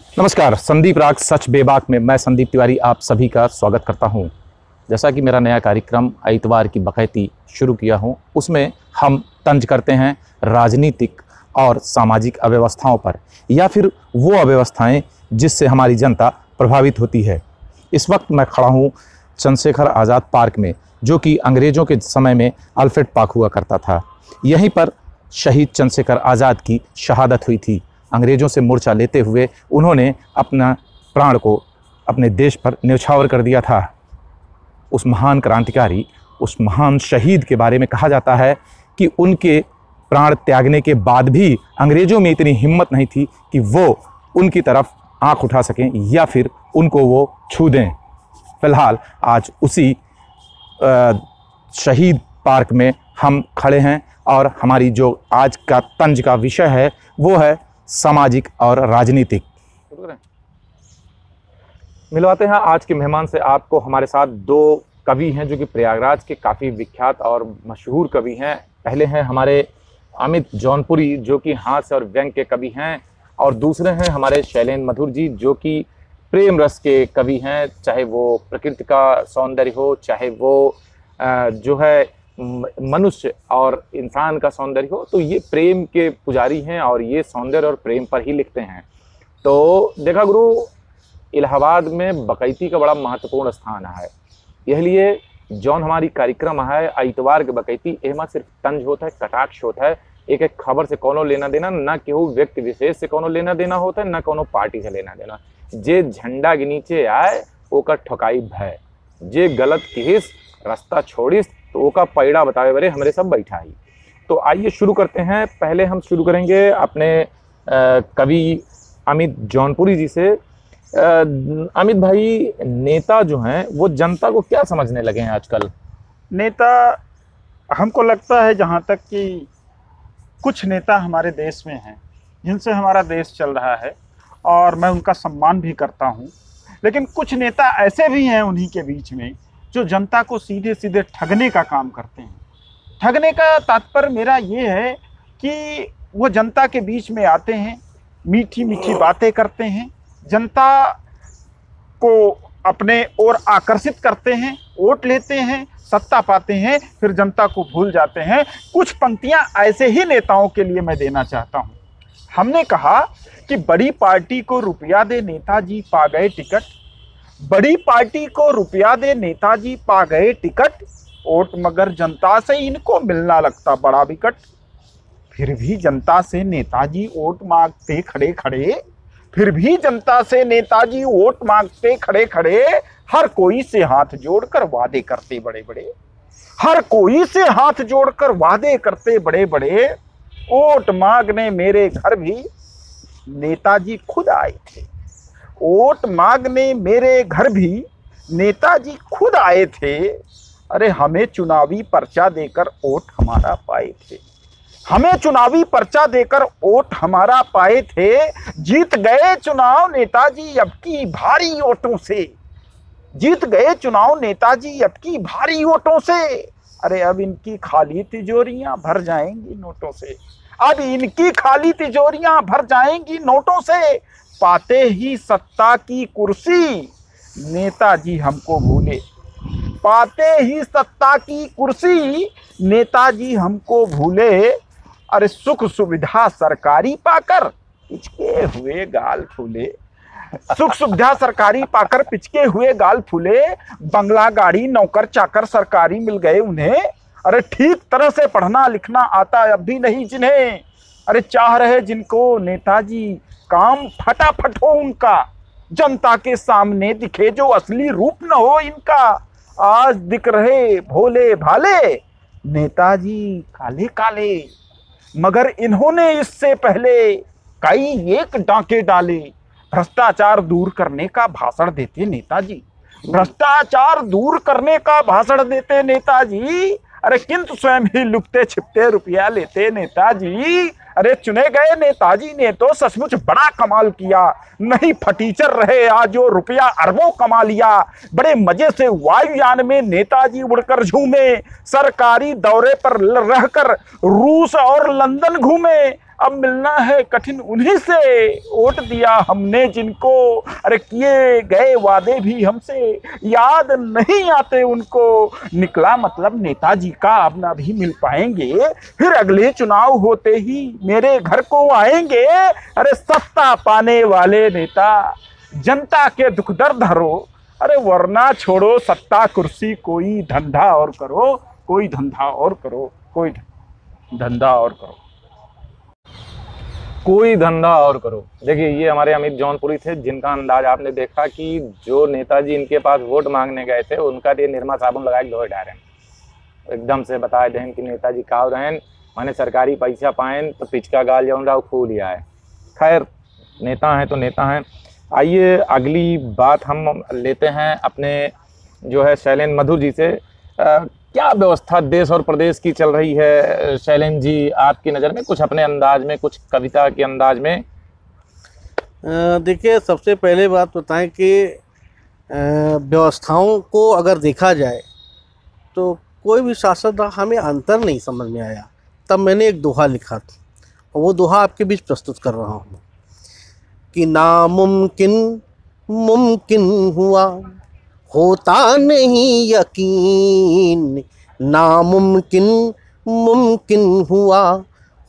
नमस्कार, संदीप राग सच बेबाक में मैं संदीप तिवारी आप सभी का स्वागत करता हूं। जैसा कि मेरा नया कार्यक्रम इतवार की बकैती शुरू किया हूं, उसमें हम तंज करते हैं राजनीतिक और सामाजिक अव्यवस्थाओं पर, या फिर वो अव्यवस्थाएं जिससे हमारी जनता प्रभावित होती है। इस वक्त मैं खड़ा हूं चंद्रशेखर आज़ाद पार्क में, जो कि अंग्रेज़ों के समय में अल्फ्रेड पार्क हुआ करता था। यहीं पर शहीद चंद्रशेखर आज़ाद की शहादत हुई थी। अंग्रेज़ों से मोर्चा लेते हुए उन्होंने अपना प्राण को अपने देश पर न्यौछावर कर दिया था। उस महान क्रांतिकारी, उस महान शहीद के बारे में कहा जाता है कि उनके प्राण त्यागने के बाद भी अंग्रेज़ों में इतनी हिम्मत नहीं थी कि वो उनकी तरफ आंख उठा सकें या फिर उनको वो छू दें। फ़िलहाल आज उसी शहीद पार्क में हम खड़े हैं और हमारी जो आज का तंज का विषय है वो है सामाजिक और राजनीतिक। मिलवाते हैं आज के मेहमान से आपको। हमारे साथ दो कवि हैं जो कि प्रयागराज के काफ़ी विख्यात और मशहूर कवि हैं। पहले हैं हमारे अमित जौनपुरी, जो कि हास्य और व्यंग के कवि हैं, और दूसरे हैं हमारे शैलेंद्र मधुर जी, जो कि प्रेम रस के कवि हैं। चाहे वो प्रकृति का सौंदर्य हो, चाहे वो जो है मनुष्य और इंसान का सौंदर्य हो, तो ये प्रेम के पुजारी हैं और ये सौंदर्य और प्रेम पर ही लिखते हैं। तो देखा गुरु, इलाहाबाद में बकैती का बड़ा महत्वपूर्ण स्थान है। यह लिए जौन हमारी कार्यक्रम है इतवार के बकैती, एमा सिर्फ तंज होता है, कटाक्ष होता है। एक एक खबर से कोनो लेना देना, ना केहू व्यक्ति विशेष से कोनो लेना देना होता है, ना कोनो पार्टी से लेना देना। जे झंडा के नीचे आए ओकर ठोकाई भय, जे गलत किहिस रास्ता छोड़िस तो ओका पैड़ा बतावे बरे हमरे सब बैठा ही। तो आइए शुरू करते हैं। पहले हम शुरू करेंगे अपने कवि अमित जौनपुरी जी से। अमित भाई, नेता जो हैं वो जनता को क्या समझने लगे हैं आजकल? नेता, हमको लगता है जहाँ तक कि कुछ नेता हमारे देश में हैं जिनसे हमारा देश चल रहा है और मैं उनका सम्मान भी करता हूँ, लेकिन कुछ नेता ऐसे भी हैं उन्हीं के बीच में जो जनता को सीधे सीधे ठगने का काम करते हैं। ठगने का तात्पर्य मेरा ये है कि वो जनता के बीच में आते हैं, मीठी मीठी बातें करते हैं, जनता को अपने ओर आकर्षित करते हैं, वोट लेते हैं, सत्ता पाते हैं, फिर जनता को भूल जाते हैं। कुछ पंक्तियां ऐसे ही नेताओं के लिए मैं देना चाहता हूं। हमने कहा कि बड़ी पार्टी को रुपया दे नेताजी पा गए टिकट, बड़ी पार्टी को रुपया दे नेताजी पा गए टिकट, वोट मगर जनता से इनको मिलना लगता बड़ा विकट। फिर भी जनता से नेताजी वोट मांगते खड़े खड़े, फिर भी जनता से नेताजी वोट मांगते खड़े खड़े, हर कोई से हाथ जोड़कर वादे करते बड़े बड़े, हर कोई से हाथ जोड़कर वादे करते बड़े बड़े। वोट मांगने मेरे घर भी नेताजी खुद आए थे, वोट मांगने मेरे घर भी नेताजी खुद आए थे। अरे हमें चुनावी पर्चा देकर वोट हमारा पाए थे, हमें चुनावी पर्चा देकर वोट हमारा पाए थे। जीत गए चुनाव नेताजी अब की भारी वोटों से, जीत गए चुनाव नेताजी अब की भारी वोटों से। अरे अब इनकी खाली तिजोरियां भर जाएंगी नोटों से, अब इनकी खाली तिजोरियां भर जाएंगी नोटों से। पाते ही सत्ता की कुर्सी नेताजी हमको भूले, पाते ही सत्ता की कुर्सी नेताजी हमको भूले। अरे सुख सुविधा सरकारी पाकर पिचके हुए गाल फूले, सुख सुविधा सरकारी पाकर पिचके हुए गाल फूले। बंगला गाड़ी नौकर चाकर सरकारी मिल गए उन्हें, अरे ठीक तरह से पढ़ना लिखना आता अब भी नहीं जिन्हें। अरे चाह रहे जिनको नेताजी काम फटाफट हो उनका, जनता के सामने दिखे जो असली रूप न हो इनका। आज दिख रहे भोले भाले नेताजी काले काले, मगर इन्होंने इससे पहले कई एक डांके डाले। भ्रष्टाचार दूर करने का भाषण देते नेताजी, भ्रष्टाचार दूर करने का भाषण देते नेताजी। अरे किंतु स्वयं ही लुकते छिपते रुपया लेते नेताजी। अरे चुने गए नेताजी ने तो सचमुच बड़ा कमाल किया, नहीं फटीचर रहे आज जो रुपया अरबों कमा लिया। बड़े मजे से वायुयान में नेताजी उड़कर झूमे, सरकारी दौरे पर रहकर रूस और लंदन घूमे। अब मिलना है कठिन उन्हीं से, वोट दिया हमने जिनको, अरे किए गए वादे भी हमसे याद नहीं आते उनको। निकला मतलब नेताजी का अब ना भी मिल पाएंगे, फिर अगले चुनाव होते ही मेरे घर को आएंगे। अरे सत्ता पाने वाले नेता जनता के दुख दर्द हरो, अरे वरना छोड़ो सत्ता कुर्सी, कोई धंधा और करो, कोई धंधा और करो, कोई धंधा और करो, कोई धंधा और करो। देखिए ये हमारे अमित जौनपुरी थे, जिनका अंदाज आपने देखा कि जो नेताजी इनके पास वोट मांगने गए थे उनका ये निरमा साबुन लगा के धोए डालें, एकदम से बताए दें कि नेताजी काव रहें, माने सरकारी पैसा पाएं तो पिचका गाल जाऊन रहा खू लिया है। खैर नेता हैं तो नेता हैं। आइए अगली बात हम लेते हैं अपने जो है शैलेंद्र मधुर जी से। क्या व्यवस्था देश और प्रदेश की चल रही है शैलेंद्र जी आपकी नज़र में, कुछ अपने अंदाज में, कुछ कविता के अंदाज में? देखिए सबसे पहले बात बताएं कि व्यवस्थाओं को अगर देखा जाए तो कोई भी शासन हमें अंतर नहीं समझ में आया। तब मैंने एक दोहा लिखा था और वो दोहा आपके बीच प्रस्तुत कर रहा हूँ कि नामुमकिन मुमकिन हुआ, होता नहीं यकीन, नामुमकिन मुमकिन हुआ,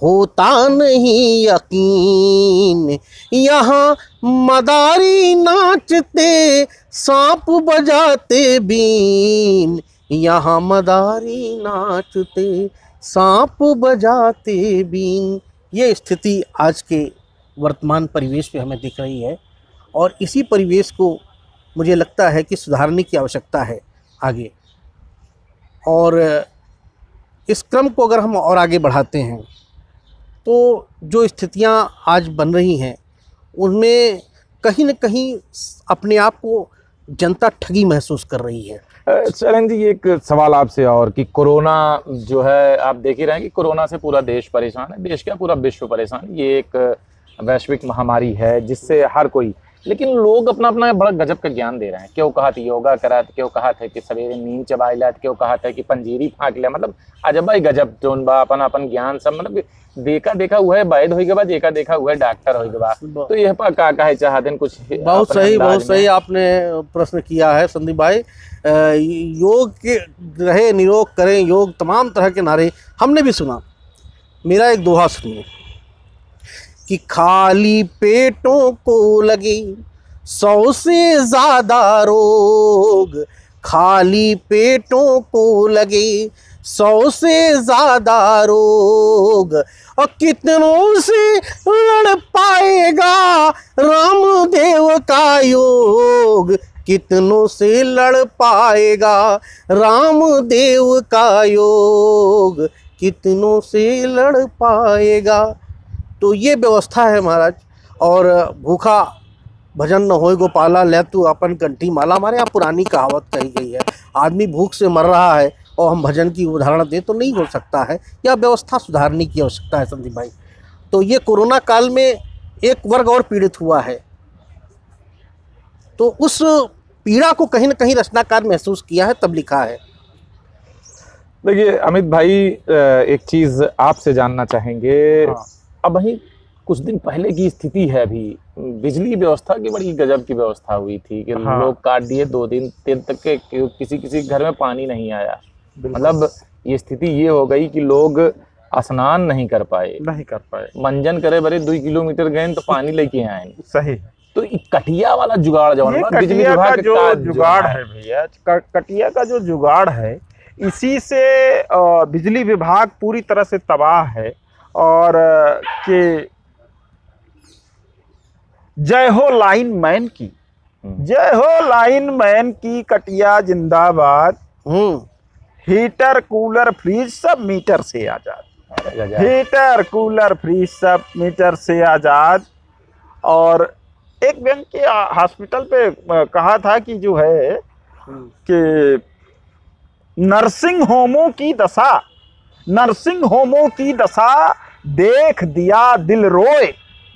होता नहीं यकीन। यहाँ मदारी नाचते सांप बजाते बीन, यहाँ मदारी नाचते सांप बजाते बीन। ये स्थिति आज के वर्तमान परिवेश पे हमें दिख रही है और इसी परिवेश को मुझे लगता है कि सुधारने की आवश्यकता है आगे। और इस क्रम को अगर हम और आगे बढ़ाते हैं तो जो स्थितियां आज बन रही हैं उनमें कहीं न कहीं अपने आप को जनता ठगी महसूस कर रही है। शैलेंद्र जी एक सवाल आपसे और कि कोरोना जो है आप देख ही रहे हैं कि कोरोना से पूरा देश परेशान है, देश क्या पूरा विश्व परेशान है। ये एक वैश्विक महामारी है जिससे हर कोई, लेकिन लोग अपना अपना बड़ा गजब का ज्ञान दे रहे हैं। क्यों कहा था योगा करा, क्यों कहा था कि सवेरे नींद चबाई ला, क्यों कहा था कि पंजीरी फाँक लिया, मतलब अजब भाई गजब जोन बा अपन अपन ज्ञान सब, मतलब देखा देखा हुआ है वैद होई के बाद, देखा देखा हुआ है डॉक्टर होई के बाद। तो यह पर का कहे चाहते हैं कुछ? बहुत सही आपने प्रश्न किया है संदीप भाई। योग के रहे निरोग करें योग, तमाम तरह के नारे हमने भी सुना। मेरा एक दोहा सुनिए कि खाली पेटों को लगे 100 से ज़्यादा रोग, खाली पेटों को लगे 100 से ज़्यादा रोग, और कितनों से लड़ पाएगा रामदेव का योग, कितनों से लड़ पाएगा रामदेव का योग, कितनों से लड़ पाएगा। तो ये व्यवस्था है महाराज। और भूखा भजन न होए गोपाला, ले तू अपन कंठी माला, हमारे यहाँ पुरानी कहावत कही गई है। आदमी भूख से मर रहा है और हम भजन की उदाहरण दें तो नहीं हो सकता है। यह व्यवस्था सुधारने की आवश्यकता है संदीप भाई। तो ये कोरोना काल में एक वर्ग और पीड़ित हुआ है, तो उस पीड़ा को कहीं ना कहीं रचनाकार महसूस किया है, तब लिखा है। देखिए अमित भाई एक चीज़ आपसे जानना चाहेंगे। हाँ। अब वही कुछ दिन पहले की स्थिति है, अभी बिजली व्यवस्था की बड़ी गजब की व्यवस्था हुई थी कि हाँ। लोग काट दिए 2 दिन 3 तक के, किसी किसी घर में पानी नहीं आया। मतलब ये स्थिति ये हो गई कि लोग स्नान नहीं कर पाए, मंजन करे बड़े 2 किलोमीटर गए तो पानी लेके आए। सही। तो कटिया वाला जुगाड़ जो बिजली विभाग का जो जुगाड़ है भैया, कटिया का जो जुगाड़ है, इसी से बिजली विभाग पूरी तरह से तबाह है। और कि जय हो लाइन मैन की, जय हो लाइन मैन की, कटिया जिंदाबाद। हीटर कूलर फ्रिज सब मीटर से आजाद, हीटर कूलर फ्रिज सब मीटर से आजाद। और एक व्यक्ति के हॉस्पिटल पे कहा था कि जो है कि नर्सिंग होमों की दशा, नर्सिंग होमों की दशा, देख दिया दिल रोए,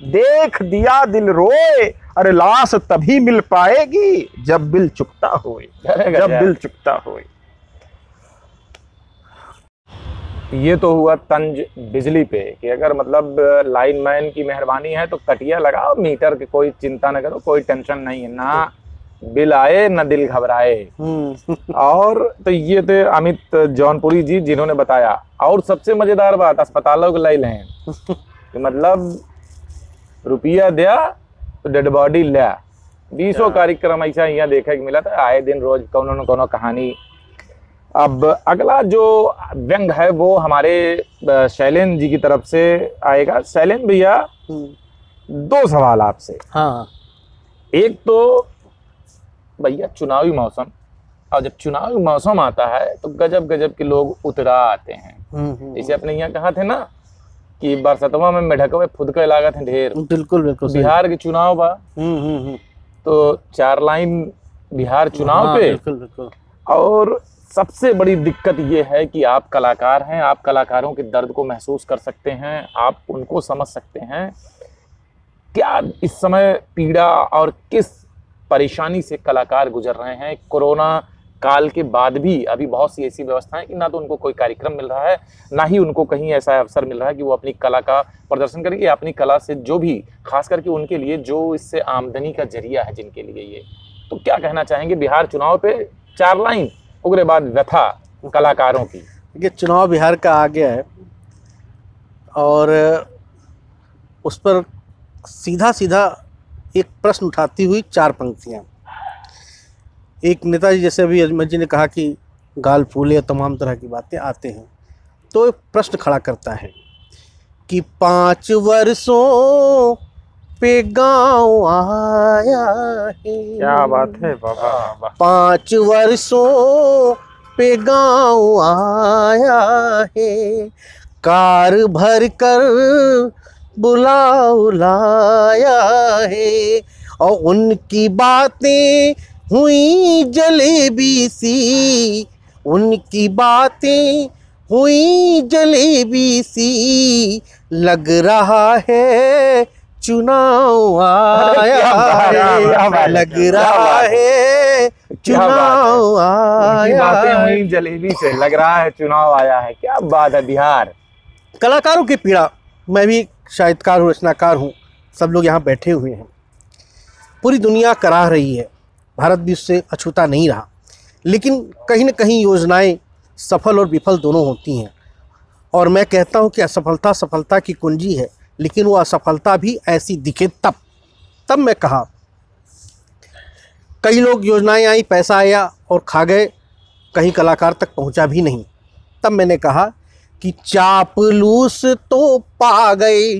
देख दिया दिल रोए, अरे लाश तभी मिल पाएगी जब बिल चुकता होए, जब बिल चुकता होए। ये तो हुआ तंज बिजली पे कि अगर मतलब लाइनमैन की मेहरबानी है तो कटिया लगाओ, मीटर की कोई चिंता न करो, कोई टेंशन नहीं है, ना बिल आए ना दिल घबराए। और तो ये थे अमित जौनपुरी जी जिन्होंने बताया। और सबसे मजेदार बात अस्पतालों के लाइन है कि मतलब रुपया दिया तो डेड बॉडी लिया। 20 कार्यक्रम ऐसा यहाँ देखने को मिला था, आए दिन रोज कोनो न कोनो कहानी। अब अगला जो व्यंग है वो हमारे शैलेंद्र जी की तरफ से आएगा। शैलेंद्र भैया, 2 सवाल आपसे। हाँ, एक तो भैया चुनावी मौसम, और जब चुनावी मौसम आता है तो गजब गजब के लोग उतरा आते हैं। जैसे अपने यहाँ कहा थे ना कि बरसतवा में मेढकवे फुद के लागत है ढेर। बिल्कुल बिल्कुल सही। बिहार के चुनाव बा, तो 4 लाइन बिहार चुनाव हाँ, पे। बिल्कुल बिल्कुल। और सबसे बड़ी दिक्कत ये है कि आप कलाकार हैं, आप कलाकारों के दर्द को महसूस कर सकते हैं, आप उनको समझ सकते हैं। क्या इस समय पीड़ा और किस परेशानी से कलाकार गुजर रहे हैं? कोरोना काल के बाद भी अभी बहुत सी ऐसी व्यवस्थाएं कि ना तो उनको कोई कार्यक्रम मिल रहा है, ना ही उनको कहीं ऐसा अवसर मिल रहा है कि वो अपनी कला का प्रदर्शन करें, या अपनी कला से जो भी, खास करके उनके लिए जो इससे आमदनी का जरिया है जिनके लिए ये। तो क्या कहना चाहेंगे बिहार चुनाव पे? 4 लाइन उगरे बाद व्यथा कलाकारों की। ये चुनाव बिहार का आ गया है और उस पर सीधा सीधा एक प्रश्न उठाती हुई 4 पंक्तियाँ। एक नेताजी, जैसे अभी अजमत जी ने कहा कि गाल फूले, तमाम तरह की बातें आते हैं, तो एक प्रश्न खड़ा करता है कि 5 वर्षों पे गाँव आया है। क्या बात है बाबा। 5 वर्षों पे गाँव आया है, कार भर कर बुलाओ लाया है, और उनकी बातें हुई जलेबी सी, उनकी बातें हुई जलेबी सी, लग रहा है चुनाव आया है, लग रहा है चुनाव आया। बातें हुई जलेबी से, लग रहा है चुनाव आया है। क्या बात है बिहार। कलाकारों की पीड़ा, मैं भी साहित्यकार हूँ, रचनाकार हूँ, सब लोग यहाँ बैठे हुए हैं। पूरी दुनिया कराह रही है, भारत भी उससे अछूता नहीं रहा, लेकिन कहीं न कहीं योजनाएं सफल और विफल दोनों होती हैं। और मैं कहता हूँ कि असफलता सफलता की कुंजी है, लेकिन वो असफलता भी ऐसी दिखे तब मैं कहा। कई लोग योजनाएं आई, पैसा आया और खा गए, कहीं कलाकार तक पहुंचा भी नहीं। तब मैंने कहा कि चापलूस तो पा गए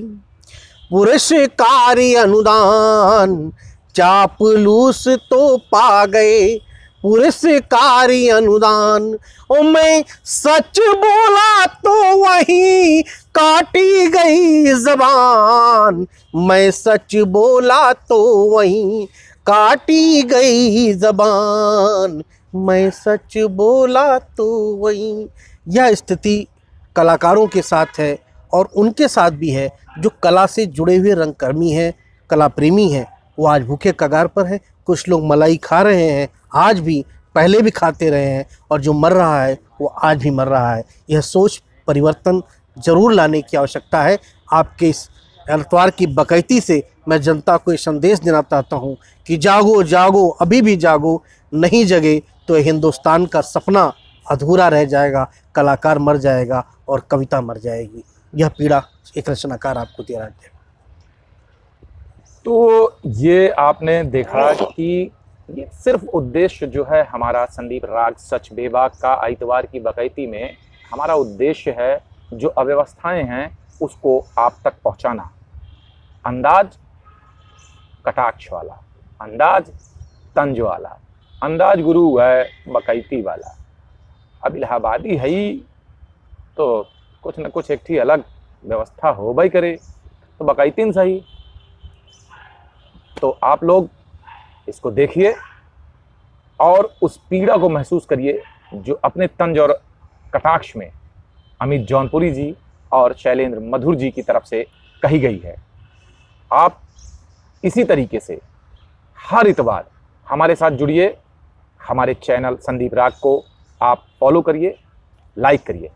पुरस्कारी अनुदान, चापलूस तो पा गए पुरस्कारी अनुदान। ओ मैं सच बोला तो वही काटी गई ज़बान, मैं सच बोला तो वही काटी गई ज़बान, मैं सच बोला तो वही। यह स्थिति कलाकारों के साथ है और उनके साथ भी है जो कला से जुड़े हुए रंगकर्मी हैं, कला प्रेमी हैं। वो आज भूखे कगार पर है। कुछ लोग मलाई खा रहे हैं, आज भी, पहले भी खाते रहे हैं, और जो मर रहा है वो आज भी मर रहा है। यह सोच परिवर्तन जरूर लाने की आवश्यकता है। आपके इस एतवार की बकैती से मैं जनता को ये संदेश देना चाहता हूँ कि जागो जागो, अभी भी जागो, नहीं जगे तो हिंदुस्तान का सपना अधूरा रह जाएगा, कलाकार मर जाएगा और कविता मर जाएगी। यह पीड़ा एक रचनाकार आपको दे रहा है। तो ये आपने देखा कि ये सिर्फ उद्देश्य जो है हमारा संदीप राग सच बेबाक का आइतवार की बकैती में, हमारा उद्देश्य है जो अव्यवस्थाएं हैं उसको आप तक पहुंचाना। अंदाज कटाक्ष वाला, अंदाज तंज वाला, अंदाज गुरु है बकैती वाला। अब इलाहाबादी है ही तो कुछ न कुछ एक थी अलग व्यवस्था हो भाई करे, तो बकैतीन सही। तो आप लोग इसको देखिए और उस पीड़ा को महसूस करिए जो अपने तंज और कटाक्ष में अमित जौनपुरी जी और शैलेंद्र मधुर जी की तरफ से कही गई है। आप इसी तरीके से हर इतवार हमारे साथ जुड़िए। हमारे चैनल संदीप राग को आप फॉलो करिए, लाइक करिए।